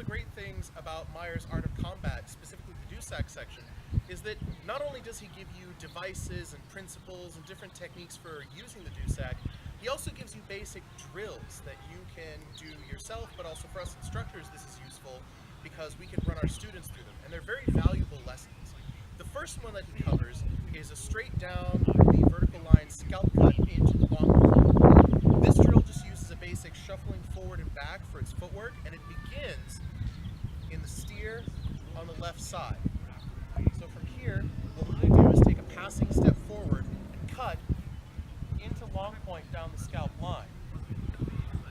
the great things about Meyer's Art of Combat, specifically the Dussack section, is that not only does he give you devices and principles and different techniques for using the Dussack, he also gives you basic drills that you can do yourself, but also for us instructors this is useful because we can run our students through them, and they're very valuable lessons. The first one that he covers is a straight down the vertical line scalp cut into the long point. This drill just uses a basic shuffling forward and back for its footwork, and it begins in the steer on the left side. So from here, what we do is take a passing step forward and cut into long point down the scalp line.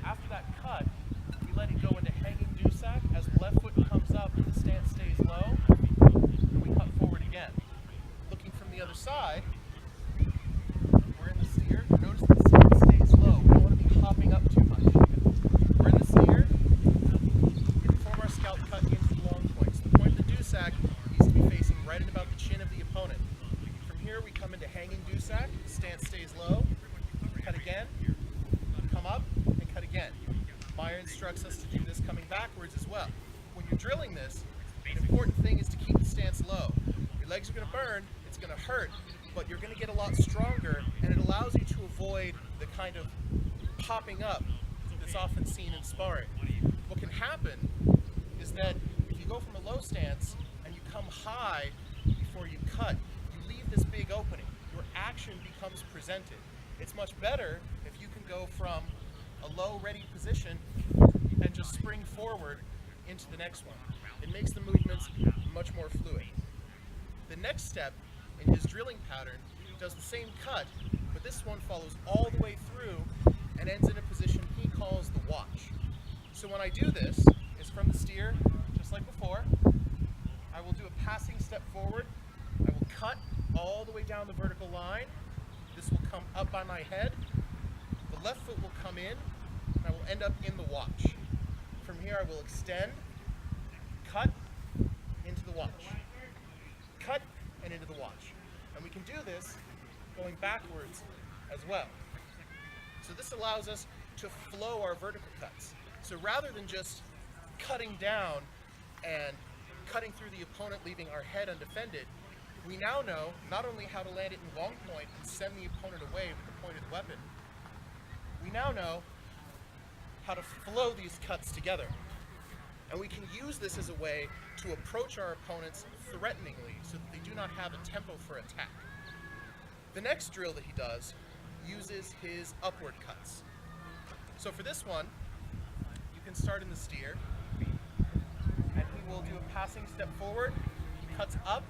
After that cut, we let it go into hanging Dussack as the left foot comes up and the stance stays low, and we cut forward again. Looking from the other side, we're in the steer. Notice the stance stays low. We don't want to be hopping up too much. We're in the steer. We perform our scalp cut into the long point. So the point of the Dussack needs to be facing right at about the chin of the opponent. From here, we come into hanging Dussack. The stance stays low. Cut again. Come up and cut again. Meyer instructs us to do this coming backwards as well. When you're drilling this, an important thing is to keep the stance low. Your legs are going to burn, it's going to hurt, but you're going to get a lot stronger, and it allows you to avoid the kind of popping up that's often seen in sparring. What can happen is that if you go from a low stance and you come high before you cut, you leave this big opening. Your action becomes presented. It's much better if you can go from a low ready position and just spring forward into the next one. It makes the movements much more fluid. The next step in his drilling pattern does the same cut, but this one follows all the way through and ends in a position he calls the watch. So when I do this, it's from the steer, just like before. I will do a passing step forward. I will cut all the way down the vertical line. This will come up by my head. The left foot will come in, and I will end up in the watch. From here I will extend, cut, into the watch. Cut, and into the watch. And we can do this going backwards as well. So this allows us to flow our vertical cuts. So rather than just cutting down and cutting through the opponent, leaving our head undefended, we now know not only how to land it in long point and send the opponent away with the point of the weapon, we now know how to flow these cuts together. And we can use this as a way to approach our opponents threateningly so that they do not have a tempo for attack. The next drill that he does uses his upward cuts. So for this one, you can start in the steer, and he will do a passing step forward, he cuts up,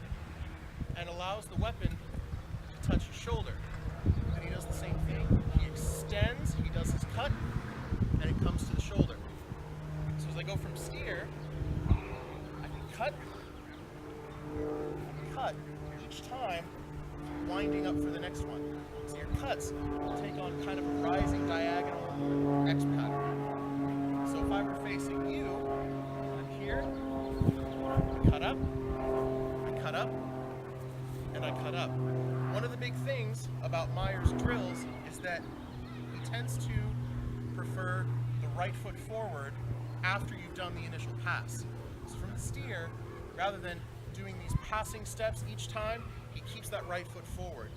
and allows the weapon to touch his shoulder. And he does the same thing. He extends, he does his cut, and it comes to the shoulder. So as I go from steer, I can cut, each time winding up for the next one. So your cuts will take on kind of a rising diagonal X pattern. So if I were facing you, I'm here, I cut up, and I cut up. One of the big things about Meyer's drills is that he tends to prefer the right foot forward after you've done the initial pass. So from the steer, rather than doing these passing steps each time, he keeps that right foot forward.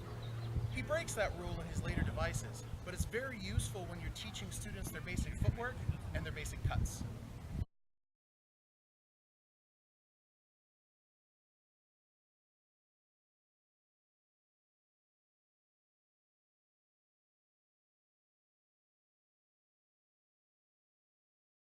He breaks that rule in his later devices, but it's very useful when you're teaching students their basic footwork